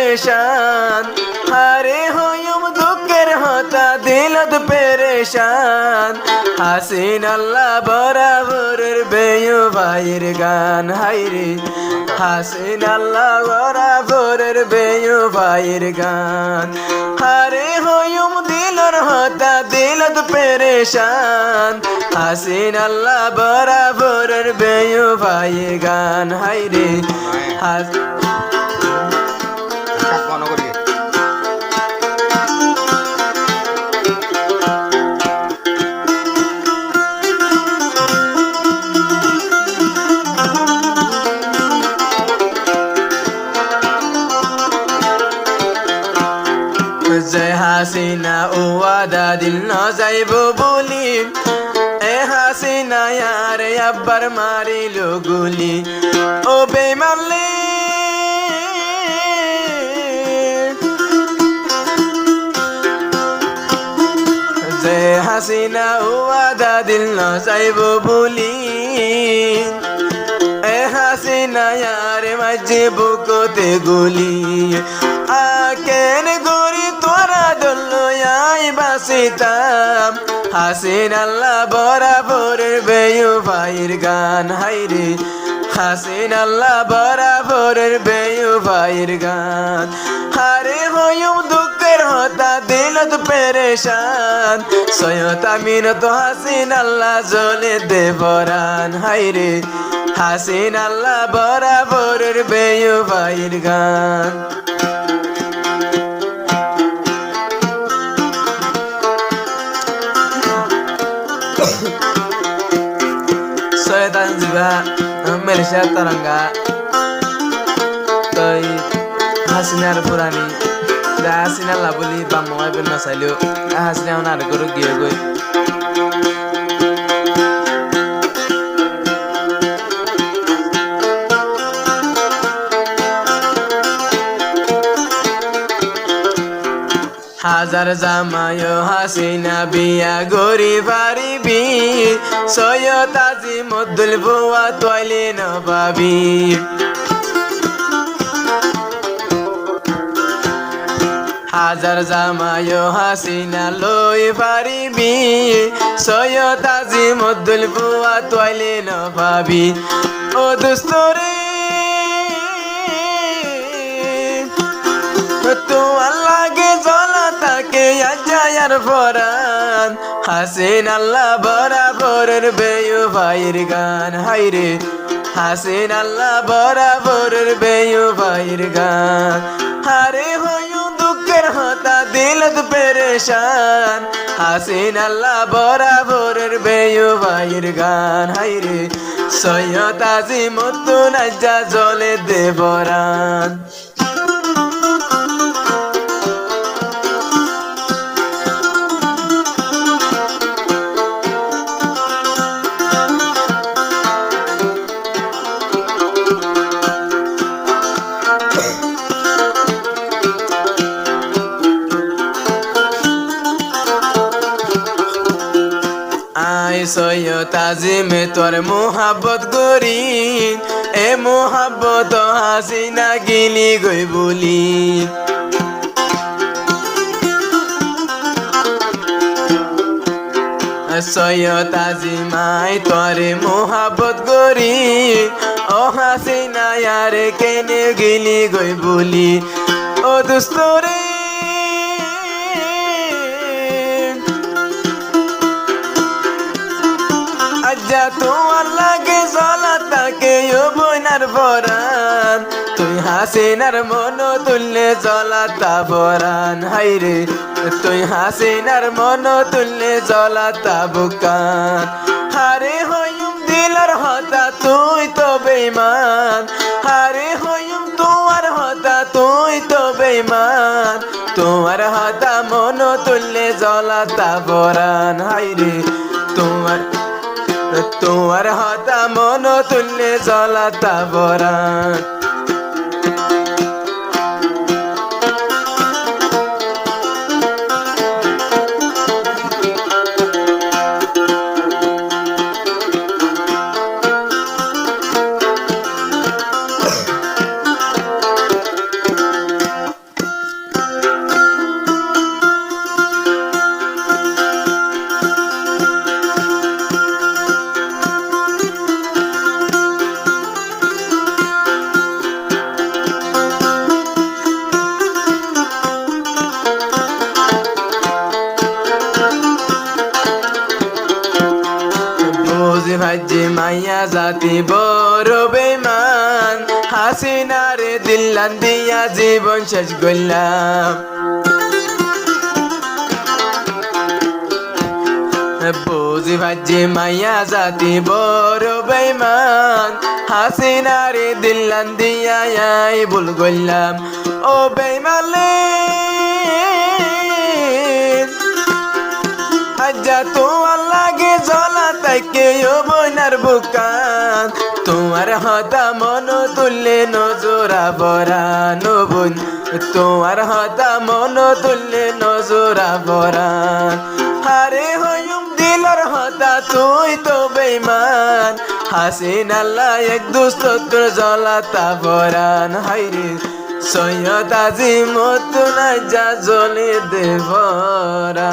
পেরেশান হারে হইম দুঃখের হতা দিলত পেরেশান হাসিন আল্লাহ বরাবরের বেয়ু ভাইয়ের গান হাইরে হাসিন আল্লাহ বরাবরের বেয়ু ভাইয়ের গান হারে হইম দিলর হতা দিলত পেরেশান হাসিন আল্লাহ বরাবরের বেয়ু ভাইয়ের গান হাইরে জয় হাসিনা ও ওয়াদা দিল না যাইব বলি এ হাসিনা ইয়ারে আব্বার মারিল গুলি ও বেমানলে জয় হাসিনা ও ওয়াদা দিল না যাইব বলি এ হাসিনা ইয়ারে মাঝে বুকতে গুলি আকেন গরি তোরা দল্লয়াই বাসিতাম হাসিন আল্লাহ বরাবরের বেয়ু ভাইয়ের গান হাইরে হাসিন আল্লাহ বরাবরের বেয়ু ভাইয়ের গান হারে হইম দুঃখের হতা দিলত পেরেশান সয়তা মিনত হাসিন আল্লাহ জলে দেবরান হাইরে হাসিন আল্লাহ বরাবরের বেয়ু ভাইয়ের গান Tanziba Malaysia Taranga Toi Hasinar Purani Da Hasina Labuli Bamawai Ben Masailio Da Hasina Onar Guru Giogoi হাজার জামায় হাসিনা বিয়া গরি পারিবি সৈয়দ আজিমুদ্দুল বুয়া তৈলি নবাবি হাজার জামায় হাসিনা লই পারিবি সৈয়দ আজিমুদ্দুল বুয়া তৈলি নবাবি ও দুস্তরে তো আল্লাহকে জ্বলা তাকে আজায়ার ফরান হাসিন আল্লাহ বরাবরের বেয়ু ভাইয়ের গান হাইরে হাসিন আল্লাহ বরাবরের বেয়ু ভাইয়ের গান হারে হইউ দুঃখের হতা দিলত পেরেশান হাসিন আল্লাহ বরাবরের বেয়ু ভাইয়ের গান হাইরে সৈয়দ আজিমুদ্দুল আজ্জা জলে দেবরান সৈয়দ আজিমে তোর মোহাব্বত করি এ মোহাব্বত হাসিনা গিলি গই বলি সৈয়দ আজিমাই তোরে মোহাব্বত করি ও হাসিনা ইয়ারে কেনে গিলি গই বলি ও দুস্তরে আজ্জা তোমার লাগে জ্বলা তাকে ও বইনার বরান তুই হাসিনার মন তুললে জ্বলা তা বরান হাইরে তুই হাসিনার মন তুললে জ্বলা তা বুকান হারে হইম দিলার হতা তুই তো বেঈমান হারে হইম তোমার হতা তুই তো বেঈমান তোমার হতা মন তুললে জ্বলা তা বরান হাইরে তোমার হতা মন তুললে জ্বলা তা বরান ভাজ্যে মাইয়া জাতি বড় বেমান হাসিনারে দিল্লান দিয়া জীবন শেষ করলাম বুঝি ভাজ্যে মাইয়া জাতি বড় বেমান হাসিনারে দিল্লান দিয়া ভুল করলাম ও বেমালে আজ্জা তোমার লাগে জ্বলা তাইকে ও বইনার বুকান তোমার হতা মন তুললে নজরা বরান ও বোন তোমার হতা মন তুললে নজরা বরান হারে হইম দিলর হতা তুই তো বেমান হাসিন আল্লাহ এক দুষ্ট তোর জ্বলাতা বরান হাইরে সৈয়দ আজিম তুনাই যা জ্বলে দেবরান